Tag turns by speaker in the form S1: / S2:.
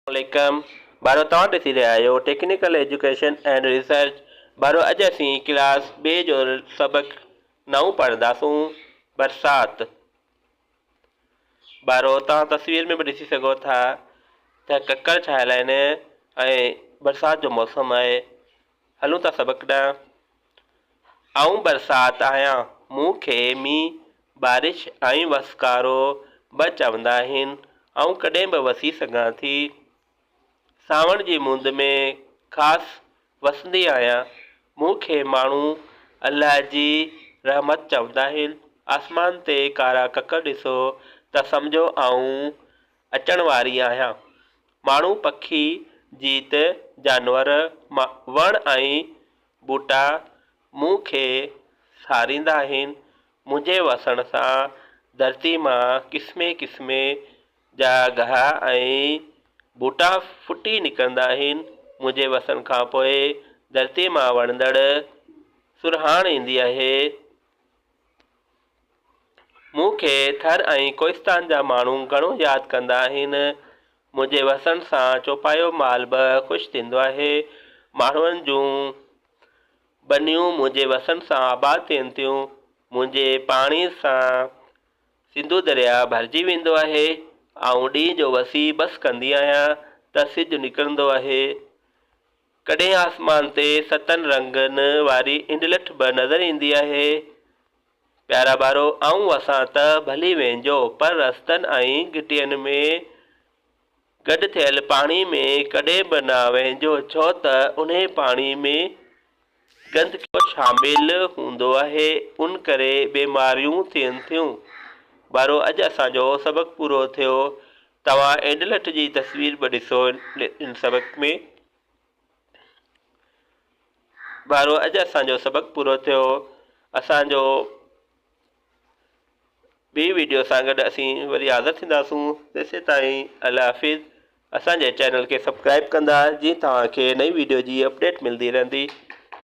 S1: वालेकुम बारो तव्हां ॾिसी रहिया आहियो टेक्निकल एजुकेशन एंड रिसर्च। बारो अॼु असीं क्लास ॿिए जो सबक 9 पढ़ंदासूं बरसात। बारो तव्हां तस्वीर में भी ॾिसी सघो था त ककर छायल आहिनि ऐं बरसात जो मौसम आहे। हलूं था सबक ॾांहुं। आऊं बरसात आहियां, मूंखे मींहुं बारिश ऐं वसकारो ब चवंदा आहिनि। आऊं कॾहिं बि वसी सघां थी। सावण जी मुंद में ख़ासि वसंदी आहियां, मूंखे माण्हू अल्लाह जी रहमत चवंदा आहिनि। आसमान ते कारा ककर ॾिसो त सम्झो आऊं अचण वारी आहियां। माण्हू पखी जीत जानवर वण ऐं बूटा मूंखे सारींदा आहिनि। मुंहिंजे वसण सां धरती मां क़िस्मे क़िस्मे जा गाह ऐं बूटा फुटी निकिरंदा आहिनि। मुंहिंजे वसण खां पोइ धरती मां वणंदड़ सुरहाण ईंदी आहे। मूंखे थर ऐं कोहिस्तान जा माण्हू घणो यादि कंदा आहिनि। मुंहिंजे वसण सां चौपायो माल बि ख़ुशि थींदो आहे। माण्हुनि जूं बनियूं मुंहिंजे वसण सां आबाद थियनि थियूं। मुंहिंजे पाणी सां सिंधु दरिया भरिजी वेंदो आहे। आऊं ॾींहं जो वसी बस कंदी आहियां त सिज निकिरंदो आहे। कॾहिं आसमान ते सतनि रंगनि वारी इंडलठ बि नज़र ईंदी आहे। प्यारा ॿारो, आऊं वसां त भली वेंजो, पर रस्तनि ऐं घिटियुनि में गॾु थियल पाणी में कॾहिं बि न वञिजो, छो त उन पाणी में गंदगी शामिल हूंदो आहे। उन करे बीमारियूं थियनि थियूं। ॿारो, अॼु असांजो सबक पूरो थियो। तव्हां इंडलठ जी तस्वीर बि ॾिसो इन सबक में। ॿारो, अॼु असांजो सबक पूरो थियो। असांजो ॿी वीडियो सां गॾु असीं वरी हाज़िर थींदासूं। तेसि ताईं अल्लाह हाफ़िज़। असांजे चैनल खे सब्सक्राइब कंदा जीअं तव्हांखे नई वीडियो जी अपडेट मिलंदी रहंदी।